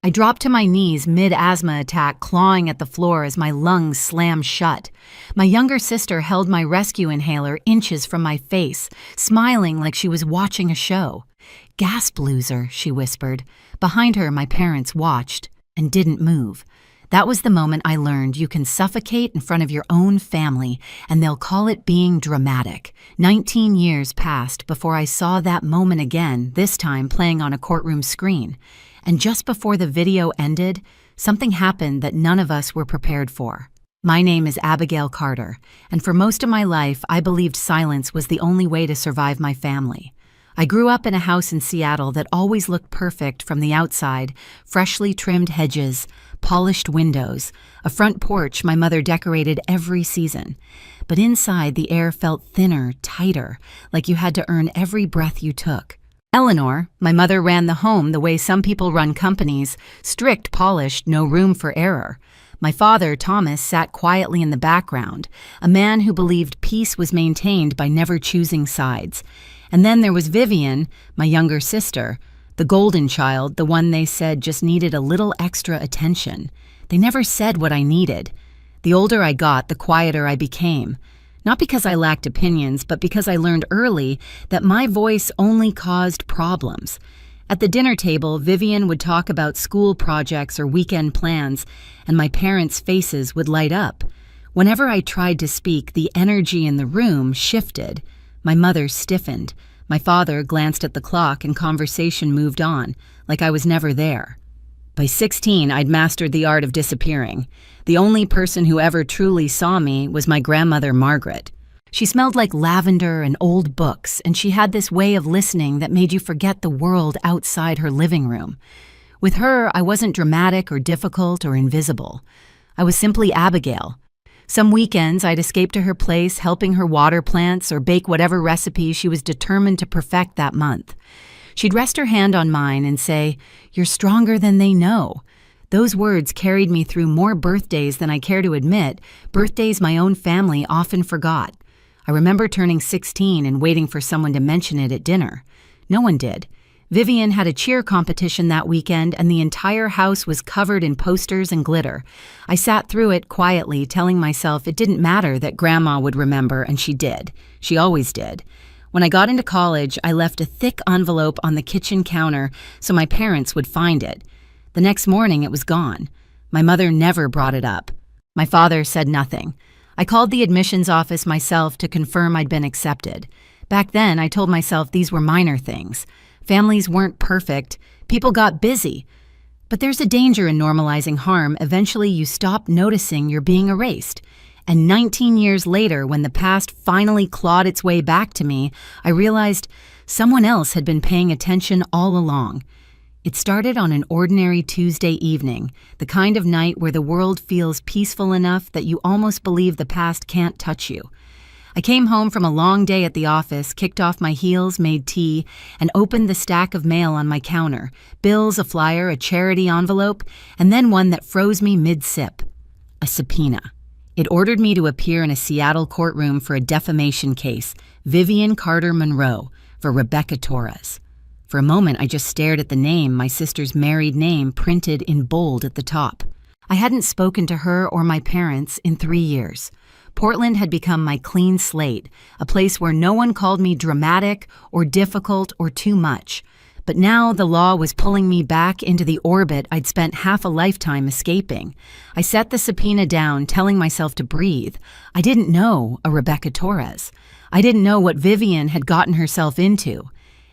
I dropped to my knees mid-asthma attack, clawing at the floor as my lungs slammed shut. My younger sister held my rescue inhaler inches from my face, smiling like she was watching a show. "Gasp, loser," she whispered. Behind her, my parents watched and didn't move. That was the moment I learned you can suffocate in front of your own family, and they'll call it being dramatic. 19 years passed before I saw that moment again, this time playing on a courtroom screen. And just before the video ended, something happened that none of us were prepared for. My name is Abigail Carter, and for most of my life, I believed silence was the only way to survive my family. I grew up in a house in Seattle that always looked perfect from the outside: freshly trimmed hedges, polished windows, a front porch my mother decorated every season. But inside, the air felt thinner, tighter, like you had to earn every breath you took. Eleanor, my mother, ran the home the way some people run companies: strict, polished, no room for error. My father, Thomas, sat quietly in the background, a man who believed peace was maintained by never choosing sides. And then there was Vivian, my younger sister, the golden child, the one they said just needed a little extra attention. They never said what I needed. The older I got, the quieter I became. Not because I lacked opinions, but because I learned early that my voice only caused problems. At the dinner table, Vivian would talk about school projects or weekend plans, and my parents' faces would light up. Whenever I tried to speak, the energy in the room shifted. My mother stiffened. My father glanced at the clock, and conversation moved on, like I was never there. By 16, I'd mastered the art of disappearing. The only person who ever truly saw me was my grandmother, Margaret. She smelled like lavender and old books, and she had this way of listening that made you forget the world outside her living room. With her, I wasn't dramatic or difficult or invisible. I was simply Abigail. Some weekends, I'd escape to her place, helping her water plants or bake whatever recipe she was determined to perfect that month. She'd rest her hand on mine and say, "You're stronger than they know." Those words carried me through more birthdays than I care to admit, birthdays my own family often forgot. I remember turning 16 and waiting for someone to mention it at dinner. No one did. Vivian had a cheer competition that weekend, and the entire house was covered in posters and glitter. I sat through it quietly, telling myself it didn't matter that Grandma would remember, and she did. She always did. When I got into college, I left a thick envelope on the kitchen counter so my parents would find it. The next morning, it was gone. My mother never brought it up. My father said nothing. I called the admissions office myself to confirm I'd been accepted. Back then, I told myself these were minor things. Families weren't perfect. People got busy. But there's a danger in normalizing harm. Eventually, you stop noticing you're being erased. And 19 years later, when the past finally clawed its way back to me, I realized someone else had been paying attention all along. It started on an ordinary Tuesday evening, the kind of night where the world feels peaceful enough that you almost believe the past can't touch you. I came home from a long day at the office, kicked off my heels, made tea, and opened the stack of mail on my counter: bills, a flyer, a charity envelope, and then one that froze me mid-sip. A subpoena. It ordered me to appear in a Seattle courtroom for a defamation case, Vivian Carter Monroe, for Rebecca Torres. For a moment, I just stared at the name, my sister's married name, printed in bold at the top. I hadn't spoken to her or my parents in 3 years. Portland had become my clean slate, a place where no one called me dramatic or difficult or too much. But now the law was pulling me back into the orbit I'd spent half a lifetime escaping. I set the subpoena down, telling myself to breathe. I didn't know a Rebecca Torres. I didn't know what Vivian had gotten herself into.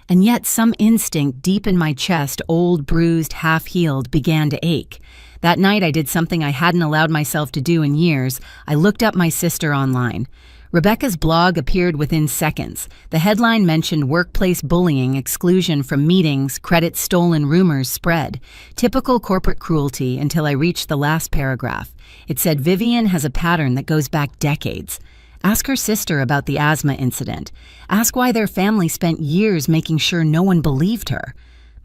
And yet some instinct deep in my chest, old, bruised, half-healed, began to ache. That night I did something I hadn't allowed myself to do in years. I looked up my sister online. Rebecca's blog appeared within seconds. The headline mentioned workplace bullying, exclusion from meetings, credit stolen, rumors spread. Typical corporate cruelty until I reached the last paragraph. It said Vivian has a pattern that goes back decades. Ask her sister about the asthma incident. Ask why their family spent years making sure no one believed her.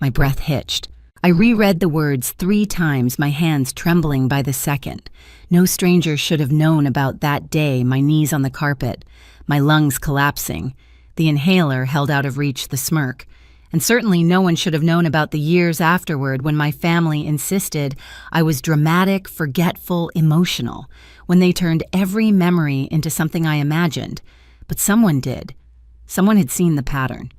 My breath hitched. I reread the words 3 times, my hands trembling by the second. No stranger should have known about that day, my knees on the carpet, my lungs collapsing, the inhaler held out of reach, the smirk, And certainly no one should have known about the years afterward when my family insisted I was dramatic, forgetful, emotional, when they turned every memory into something I imagined. But someone did. Someone had seen the pattern.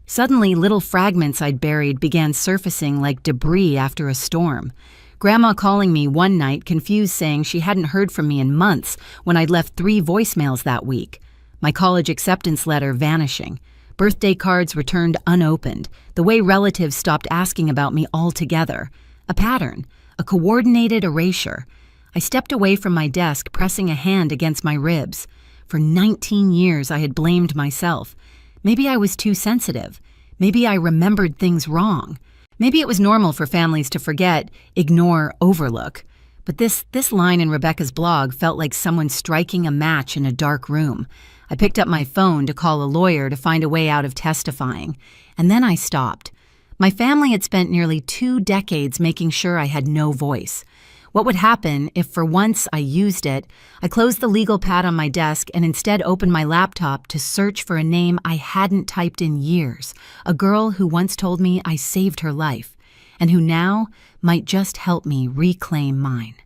Suddenly, little fragments I'd buried began surfacing like debris after a storm. Grandma calling me one night, confused, saying she hadn't heard from me in months when I'd left 3 voicemails that week. My college acceptance letter vanishing. Birthday cards returned unopened. The way relatives stopped asking about me altogether. A pattern. A coordinated erasure. I stepped away from my desk, pressing a hand against my ribs. For 19 years, I had blamed myself. Maybe I was too sensitive. Maybe I remembered things wrong. Maybe it was normal for families to forget, ignore, overlook. But this line in Rebecca's blog felt like someone striking a match in a dark room. I picked up my phone to call a lawyer to find a way out of testifying. And then I stopped. My family had spent nearly 2 decades making sure I had no voice. What would happen if for once I used it? I closed the legal pad on my desk and instead opened my laptop to search for a name I hadn't typed in years, a girl who once told me I saved her life, and who now might just help me reclaim mine.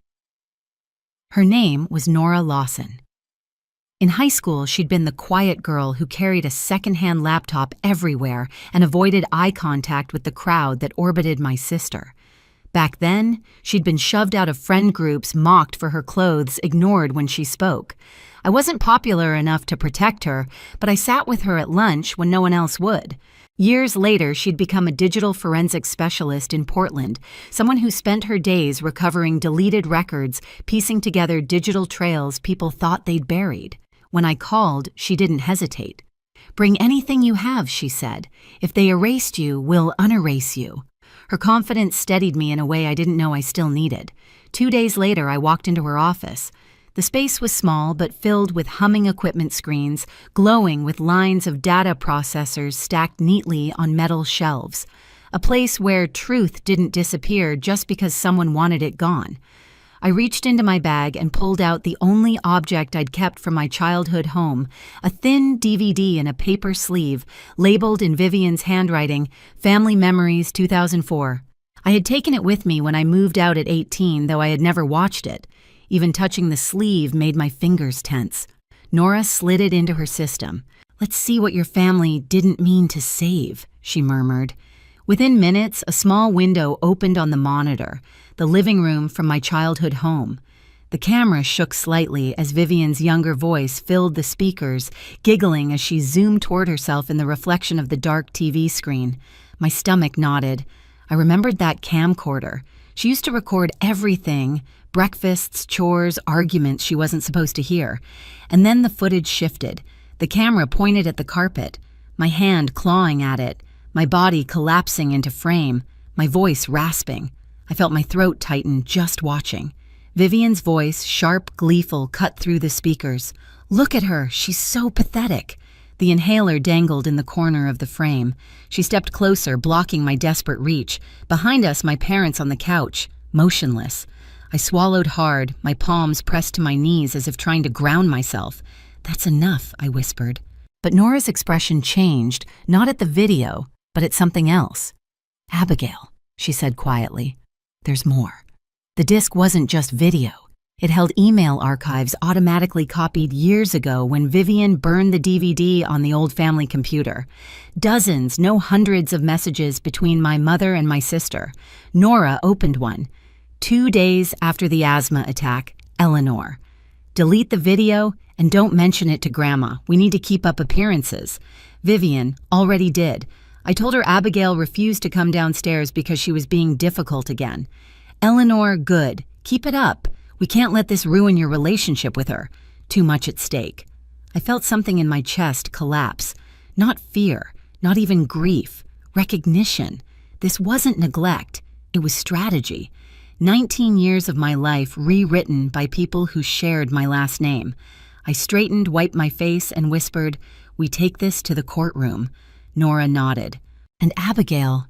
Her name was Nora Lawson. In high school, she'd been the quiet girl who carried a secondhand laptop everywhere and avoided eye contact with the crowd that orbited my sister. Back then, she'd been shoved out of friend groups, mocked for her clothes, ignored when she spoke. I wasn't popular enough to protect her, but I sat with her at lunch when no one else would. Years later, she'd become a digital forensics specialist in Portland, someone who spent her days recovering deleted records, piecing together digital trails people thought they'd buried. When I called, she didn't hesitate. "Bring anything you have," she said. "If they erased you, we'll unerase you." Her confidence steadied me in a way I didn't know I still needed. 2 days later, I walked into her office. The space was small but filled with humming equipment screens, glowing with lines of data processors stacked neatly on metal shelves. A place where truth didn't disappear just because someone wanted it gone. I reached into my bag and pulled out the only object I'd kept from my childhood home, a thin DVD in a paper sleeve, labeled in Vivian's handwriting, Family Memories 2004. I had taken it with me when I moved out at 18, though I had never watched it. Even touching the sleeve made my fingers tense. Nora slid it into her system. "Let's see what your family didn't mean to save," she murmured. Within minutes, a small window opened on the monitor, the living room from my childhood home. The camera shook slightly as Vivian's younger voice filled the speakers, giggling as she zoomed toward herself in the reflection of the dark TV screen. My stomach knotted. I remembered that camcorder. She used to record everything, breakfasts, chores, arguments she wasn't supposed to hear. And then the footage shifted. The camera pointed at the carpet, my hand clawing at it, my body collapsing into frame, my voice rasping. I felt my throat tighten just watching. Vivian's voice, sharp, gleeful, cut through the speakers. "Look at her, she's so pathetic." The inhaler dangled in the corner of the frame. She stepped closer, blocking my desperate reach. Behind us, my parents on the couch, motionless. I swallowed hard, my palms pressed to my knees as if trying to ground myself. "That's enough," I whispered. But Nora's expression changed, not at the video, but at something else. "Abigail," she said quietly, "there's more." The disc wasn't just video. It held email archives automatically copied years ago when Vivian burned the DVD on the old family computer. Dozens, no hundreds of messages between my mother and my sister. Nora opened one. 2 days after the asthma attack, Eleanor. "Delete the video and don't mention it to Grandma. We need to keep up appearances." Vivian already did. I told her Abigail refused to come downstairs because she was being difficult again. "Eleanor, good. Keep it up. We can't let this ruin your relationship with her. Too much at stake." I felt something in my chest collapse. Not fear, not even grief. Recognition. This wasn't neglect. It was strategy. 19 years of my life rewritten by people who shared my last name. I straightened, wiped my face, and whispered, "We take this to the courtroom." Nora nodded. "And Abigail,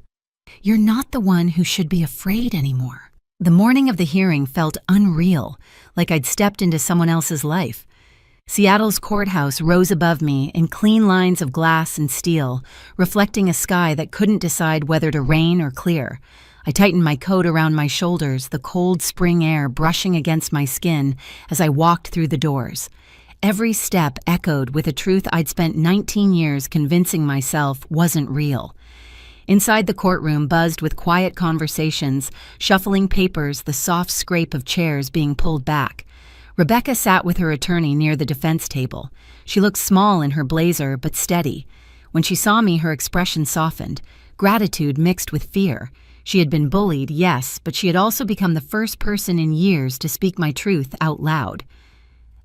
you're not the one who should be afraid anymore." The morning of the hearing felt unreal, like I'd stepped into someone else's life. Seattle's courthouse rose above me in clean lines of glass and steel, reflecting a sky that couldn't decide whether to rain or clear. I tightened my coat around my shoulders, the cold spring air brushing against my skin as I walked through the doors. Every step echoed with a truth I'd spent 19 years convincing myself wasn't real. Inside the courtroom buzzed with quiet conversations, shuffling papers, the soft scrape of chairs being pulled back. Rebecca sat with her attorney near the defense table. She looked small in her blazer, but steady. When she saw me, her expression softened, gratitude mixed with fear. She had been bullied, yes, but she had also become the first person in years to speak my truth out loud.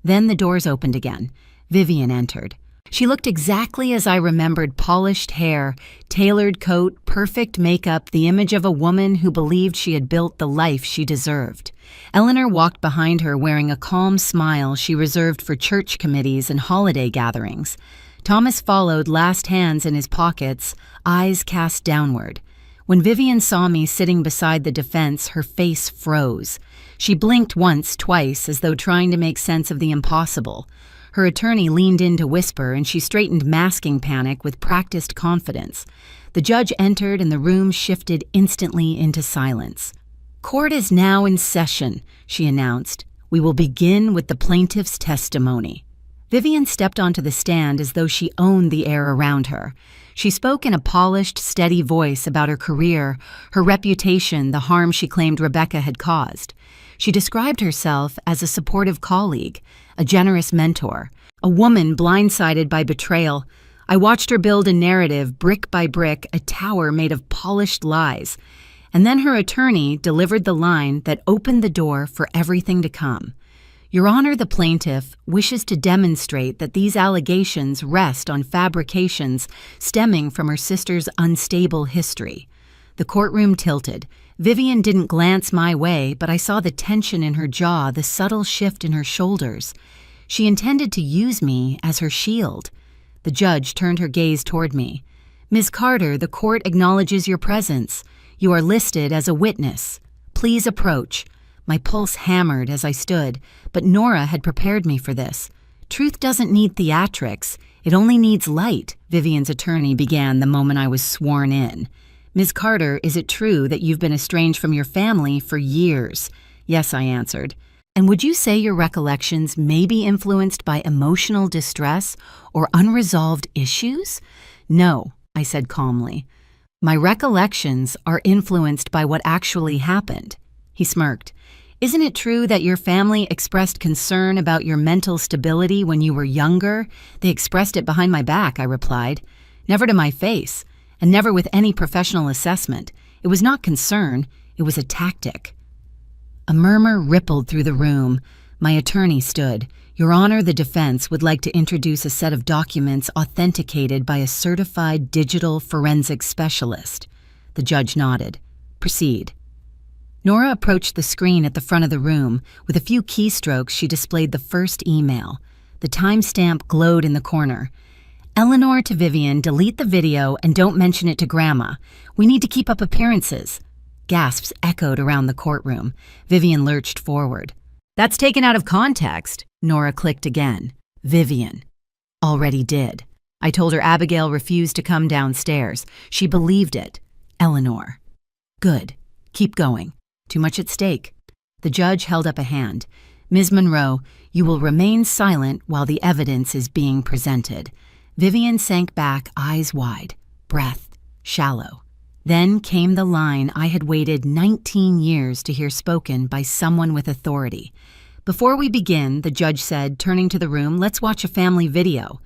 Then the doors opened again. Vivian entered. She looked exactly as I remembered: polished hair, tailored coat, perfect makeup, the image of a woman who believed she had built the life she deserved. Eleanor walked behind her wearing a calm smile she reserved for church committees and holiday gatherings. Thomas followed, last hands in his pockets, eyes cast downward. When Vivian saw me sitting beside the defense, her face froze. She blinked once, twice, as though trying to make sense of the impossible. Her attorney leaned in to whisper, and she straightened masking panic with practiced confidence. The judge entered, and the room shifted instantly into silence. "Court is now in session," she announced. "We will begin with the plaintiff's testimony." Vivian stepped onto the stand as though she owned the air around her. She spoke in a polished, steady voice about her career, her reputation, the harm she claimed Rebecca had caused. She described herself as a supportive colleague, a generous mentor, a woman blindsided by betrayal. I watched her build a narrative, brick by brick, a tower made of polished lies. And then her attorney delivered the line that opened the door for everything to come. "Your Honor, the plaintiff wishes to demonstrate that these allegations rest on fabrications stemming from her sister's unstable history." The courtroom tilted. Vivian didn't glance my way, but I saw the tension in her jaw, the subtle shift in her shoulders. She intended to use me as her shield. The judge turned her gaze toward me. "Ms. Carter, the court acknowledges your presence. You are listed as a witness. Please approach." My pulse hammered as I stood, but Nora had prepared me for this. "Truth doesn't need theatrics. It only needs light," Vivian's attorney began the moment I was sworn in. "Ms. Carter, is it true that you've been estranged from your family for years?" "Yes," I answered. "And would you say your recollections may be influenced by emotional distress or unresolved issues?" "No," I said calmly. "My recollections are influenced by what actually happened." He smirked. "Isn't it true that your family expressed concern about your mental stability when you were younger?" "They expressed it behind my back," I replied. "Never to my face, and never with any professional assessment. It was not concern, it was a tactic." A murmur rippled through the room. My attorney stood. "Your Honor, the defense would like to introduce a set of documents authenticated by a certified digital forensic specialist." The judge nodded. "Proceed." Nora approached the screen at the front of the room. With a few keystrokes, she displayed the first email. The timestamp glowed in the corner. "Eleanor to Vivian, delete the video and don't mention it to Grandma. We need to keep up appearances." Gasps echoed around the courtroom. Vivian lurched forward. "That's taken out of context." Nora clicked again. "Vivian." "Already did." I told her Abigail refused to come downstairs. She believed it. "Eleanor." "Good. Keep going. Too much at stake." The judge held up a hand. "Ms. Monroe, you will remain silent while the evidence is being presented." Vivian sank back, eyes wide, breath shallow. Then came the line I had waited 19 years to hear spoken by someone with authority. "Before we begin," the judge said, turning to the room, "let's watch a family video."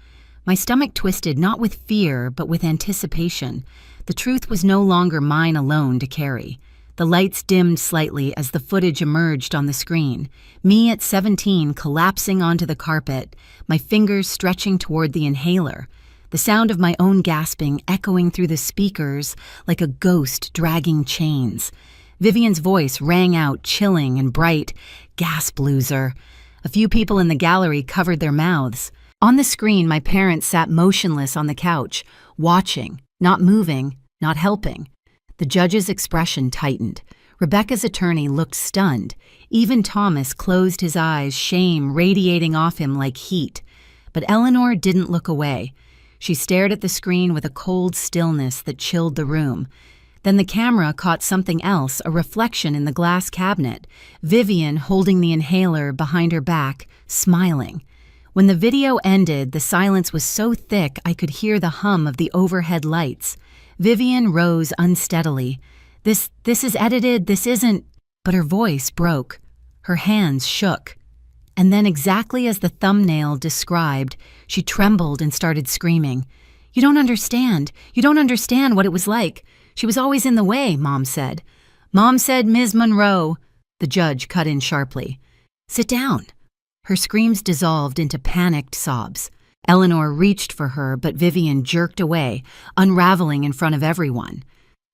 My stomach twisted, not with fear, but with anticipation. The truth was no longer mine alone to carry. The lights dimmed slightly as the footage emerged on the screen. Me at 17 collapsing onto the carpet, my fingers stretching toward the inhaler. The sound of my own gasping echoing through the speakers like a ghost dragging chains. Vivian's voice rang out, chilling and bright. "Gasp, loser." A few people in the gallery covered their mouths. On the screen, my parents sat motionless on the couch, watching, not moving, not helping. The judge's expression tightened. Rebecca's attorney looked stunned. Even Thomas closed his eyes, shame radiating off him like heat. But Eleanor didn't look away. She stared at the screen with a cold stillness that chilled the room. Then the camera caught something else, a reflection in the glass cabinet. Vivian holding the inhaler behind her back, smiling. When the video ended, the silence was so thick I could hear the hum of the overhead lights. Vivian rose unsteadily. This is edited, this isn't... But her voice broke. Her hands shook. And then, exactly as the thumbnail described, she trembled and started screaming. You don't understand. You don't understand what it was like. She was always in the way, Mom said. Mom said, Ms. Monroe. The judge cut in sharply. Sit down. Her screams dissolved into panicked sobs. Eleanor reached for her, but Vivian jerked away, unraveling in front of everyone.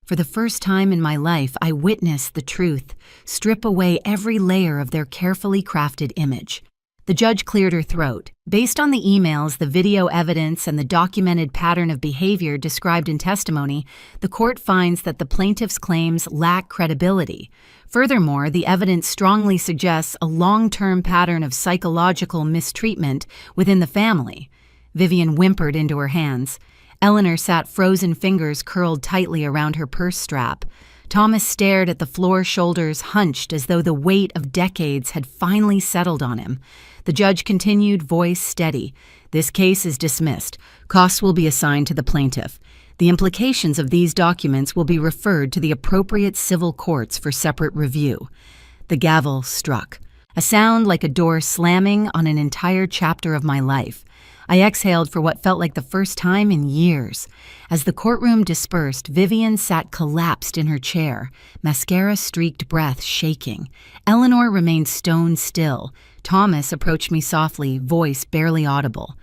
For the first time in my life, I witnessed the truth strip away every layer of their carefully crafted image. The judge cleared her throat. Based on the emails, the video evidence, and the documented pattern of behavior described in testimony, the court finds that the plaintiff's claims lack credibility. Furthermore, the evidence strongly suggests a long-term pattern of psychological mistreatment within the family. Vivian whimpered into her hands. Eleanor sat frozen fingers curled tightly around her purse strap. Thomas stared at the floor, shoulders hunched as though the weight of decades had finally settled on him. The judge continued, voice steady. This case is dismissed. Costs will be assigned to the plaintiff. The implications of these documents will be referred to the appropriate civil courts for separate review. The gavel struck. A sound like a door slamming on an entire chapter of my life. I exhaled for what felt like the first time in years. As the courtroom dispersed, Vivian sat collapsed in her chair, mascara-streaked breath shaking. Eleanor remained stone still. Thomas approached me softly, voice barely audible.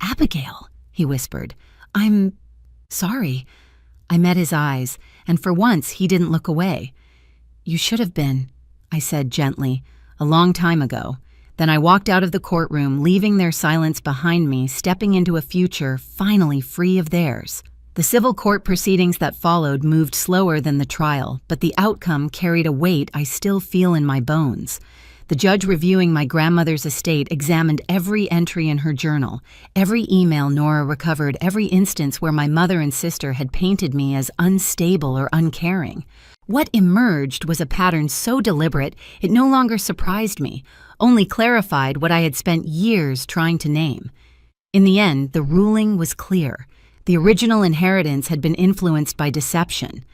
"Abigail," he whispered. "I'm sorry." I met his eyes, and for once he didn't look away. "You should have been," I said gently, "a long time ago." Then I walked out of the courtroom, leaving their silence behind me, stepping into a future finally free of theirs. The civil court proceedings that followed moved slower than the trial, but the outcome carried a weight I still feel in my bones. The judge reviewing my grandmother's estate examined every entry in her journal, every email Nora recovered, every instance where my mother and sister had painted me as unstable or uncaring. What emerged was a pattern so deliberate it no longer surprised me, only clarified what I had spent years trying to name. In the end, the ruling was clear. The original inheritance had been influenced by deception.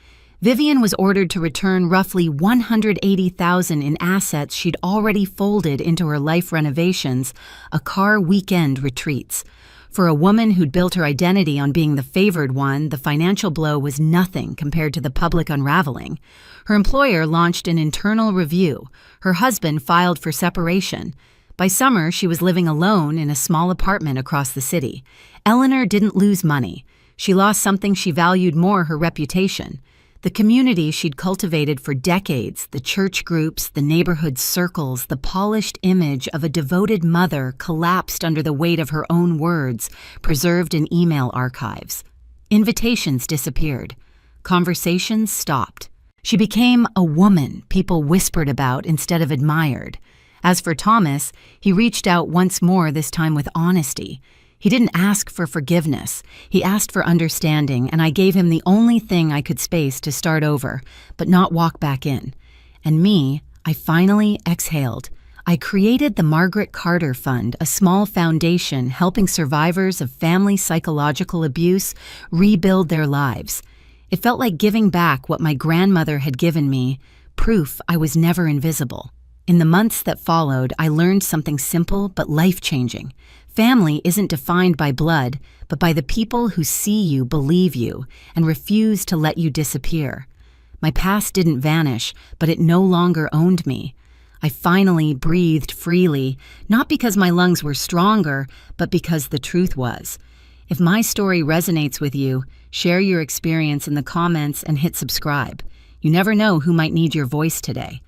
Vivian was ordered to return roughly $180,000 in assets she'd already folded into her life renovations, a car weekend retreats. For a woman who'd built her identity on being the favored one, the financial blow was nothing compared to the public unraveling. Her employer launched an internal review. Her husband filed for separation. By summer, she was living alone in a small apartment across the city. Eleanor didn't lose money. She lost something she valued more, her reputation. The community she'd cultivated for decades, the church groups, the neighborhood circles, the polished image of a devoted mother collapsed under the weight of her own words, preserved in email archives. Invitations disappeared. Conversations stopped. She became a woman people whispered about instead of admired. As for Thomas, he reached out once more, this time with honesty. He didn't ask for forgiveness. He asked for understanding, and I gave him the only thing I could space to start over, but not walk back in. And me, I finally exhaled. I created the Margaret Carter Fund, a small foundation helping survivors of family psychological abuse rebuild their lives. It felt like giving back what my grandmother had given me, proof I was never invisible. In the months that followed, I learned something simple but life-changing. Family isn't defined by blood, but by the people who see you, believe you, and refuse to let you disappear. My past didn't vanish, but it no longer owned me. I finally breathed freely, not because my lungs were stronger, but because the truth was. If my story resonates with you, share your experience in the comments and hit subscribe. You never know who might need your voice today.